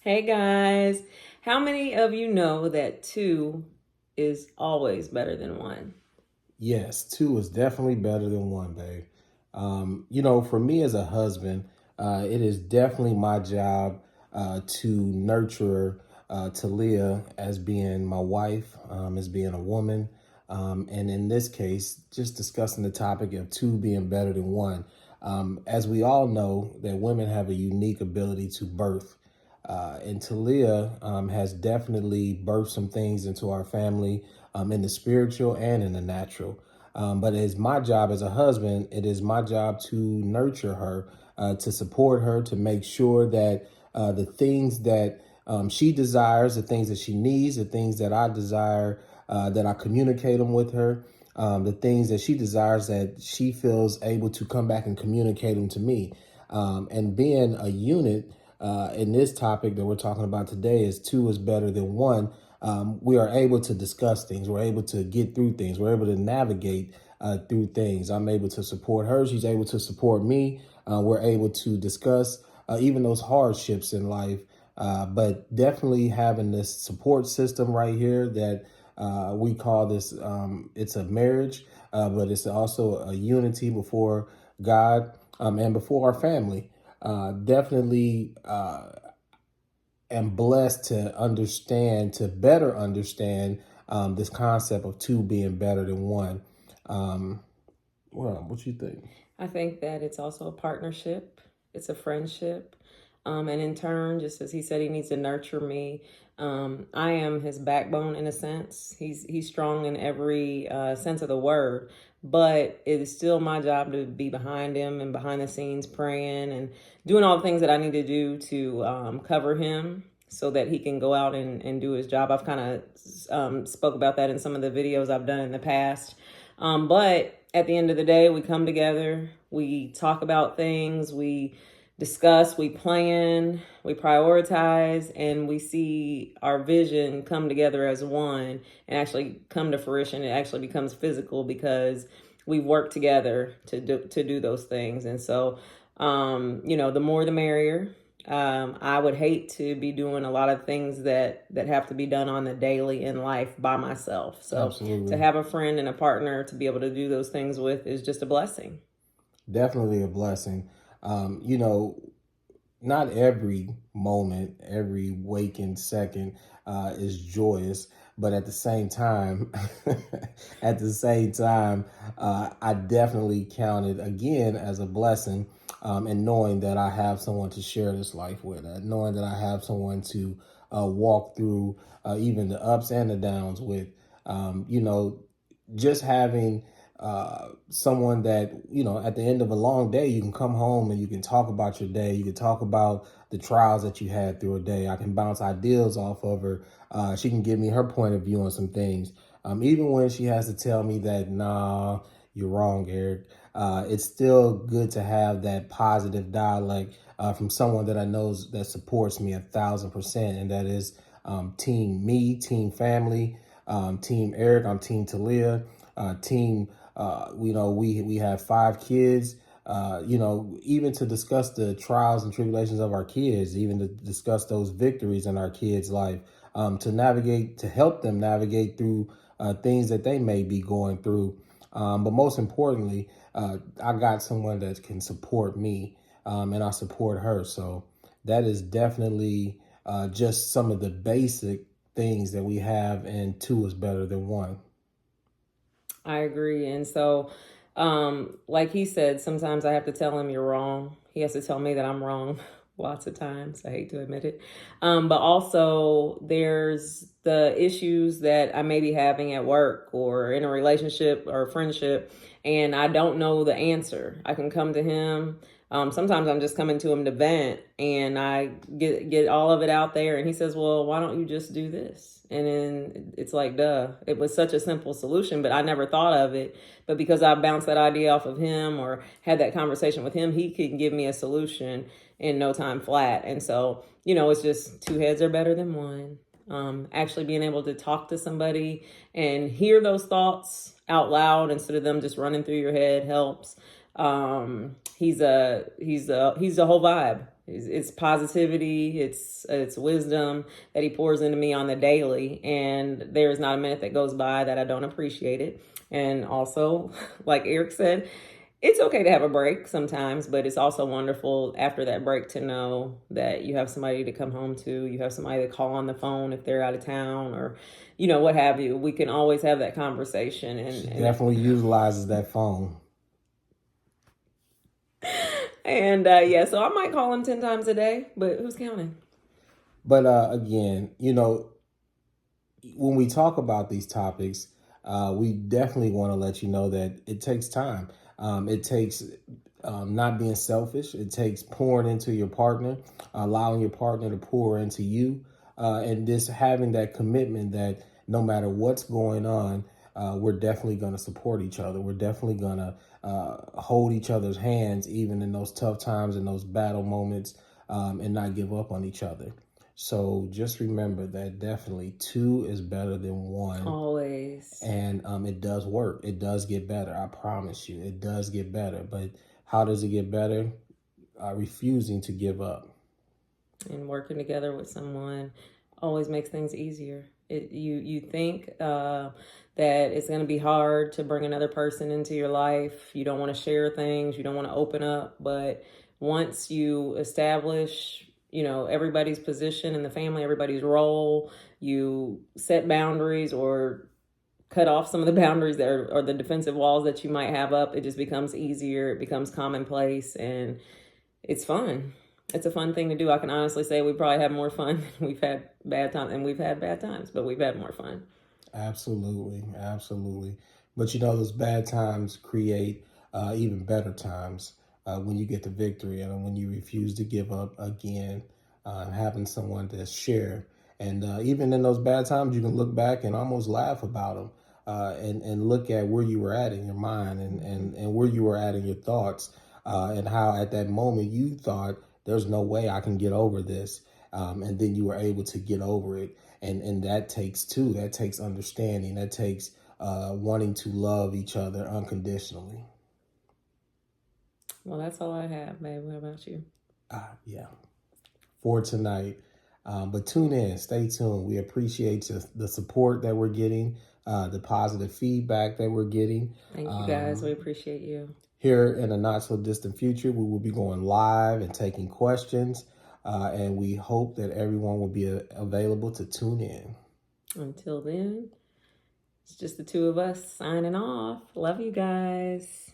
Hey guys, how many of you know that two is always better than one? Yes, two is definitely better than one, babe. For me as a husband, it is definitely my job to nurture Talia as being my wife, as being a woman. And in this case, just discussing the topic of two being better than one. As we all know, that women have a unique ability to birth. And Talia has definitely birthed some things into our family in the spiritual and in the natural. But it's my job as a husband, it is my job to nurture her, to support her, to make sure that the things that she desires, the things that she needs, the things that I desire, that I communicate them with her, the things that she desires, that she feels able to come back and communicate them to me. And being a unit, in this topic that we're talking about today is two is better than one. We are able to discuss things. We're able to get through things. We're able to navigate through things. I'm able to support her. She's able to support me. We're able to discuss even those hardships in life. But definitely having this support system right here that we call this, it's a marriage, but it's also a unity before God and before our family. Definitely am blessed to understand, to better understand this concept of two being better than one. Um, what you think? I think that it's also a partnership, it's a friendship. And in turn, just as he said, he needs to nurture me. I am his backbone in a sense. He's strong in every sense of the word, but it is still my job to be behind him and behind the scenes praying and doing all the things that I need to do to cover him so that he can go out and do his job. I've kind of spoke about that in some of the videos I've done in the past. But at the end of the day, we come together, we talk about things, we discuss, we plan, we prioritize, and we see our vision come together as one and actually come to fruition. It actually becomes physical because we work together to do those things. And so, the more the merrier. I would hate to be doing a lot of things that have to be done on the daily in life by myself. So to Absolutely. have a friend and a partner to be able to do those things with is just a blessing. Definitely a blessing. Um, you know, Not every moment, every waking second is joyous, but at the same time, I definitely count it again as a blessing, and knowing that I have someone to share this life with, knowing that I have someone to walk through even the ups and the downs with. Um, you know, just having someone that, at the end of a long day, you can come home and you can talk about your day. You can talk about the trials that you had through a day. I can bounce ideas off of her. She can give me her point of view on some things. Even when she has to tell me that, nah, you're wrong, Eric. It's still good to have that positive dialect from someone that I know that supports me 1,000%. And that is team me, team family, team Eric. I'm team Talia, team we have 5 kids. Even to discuss the trials and tribulations of our kids, even to discuss those victories in our kids' life, to help them navigate through things that they may be going through. But most importantly, I got someone that can support me, and I support her. So that is definitely just some of the basic things that we have, and two is better than one. I agree. And so, like he said, sometimes I have to tell him you're wrong. He has to tell me that I'm wrong lots of times. I hate to admit it. But also, there's the issues that I may be having at work or in a relationship or a friendship, and I don't know the answer. I can come to him. Sometimes I'm just coming to him to vent, and I get all of it out there, and he says, "Well, why don't you just do this?" And then it's like, duh, it was such a simple solution, but I never thought of it. But because I bounced that idea off of him or had that conversation with him, he can give me a solution in no time flat. And so, it's just two heads are better than one. Actually being able to talk to somebody and hear those thoughts out loud instead of them just running through your head helps. He's a whole vibe. It's positivity, it's wisdom that he pours into me on the daily, and there is not a minute that goes by that I don't appreciate it. And also, like Eric said, it's okay to have a break sometimes, but it's also wonderful after that break to know that you have somebody to come home to, you have somebody to call on the phone if they're out of town, or what have you. We can always have that conversation. She And definitely utilizes that phone. yeah, so I might call him 10 times a day, but who's counting? But again, when we talk about these topics, we definitely want to let you know that it takes time. It takes not being selfish. It takes pouring into your partner, allowing your partner to pour into you, and just having that commitment that no matter what's going on, we're definitely going to support each other. We're definitely going to hold each other's hands, even in those tough times and those battle moments, and not give up on each other. So just remember that definitely two is better than one. Always. And it does work. It does get better. I promise you, it does get better. But how does it get better? Refusing to give up. And working together with someone always makes things easier. You think that it's going to be hard to bring another person into your life. You don't want to share things. You don't want to open up. But once you establish, everybody's position in the family, everybody's role, you set boundaries or cut off some of the boundaries that or the defensive walls that you might have up, it just becomes easier. It becomes commonplace, and it's fun. It's a fun thing to do. I can honestly say we probably have more fun than we've had bad times, and we've had bad times, but we've had more fun. Absolutely, absolutely. But those bad times create even better times when you get the victory and when you refuse to give up again, having someone to share. And even in those bad times, you can look back and almost laugh about them and look at where you were at in your mind and where you were at in your thoughts and how at that moment you thought, there's no way I can get over this. And then you were able to get over it. And that takes two. That takes understanding. That takes wanting to love each other unconditionally. Well, that's all I have, babe. What about you? Yeah. For tonight. But tune in. Stay tuned. We appreciate the support that we're getting, the positive feedback that we're getting. Thank you, guys. We appreciate you. Here in a not so distant future, we will be going live and taking questions. And we hope that everyone will be available to tune in. Until then, it's just the two of us signing off. Love you guys.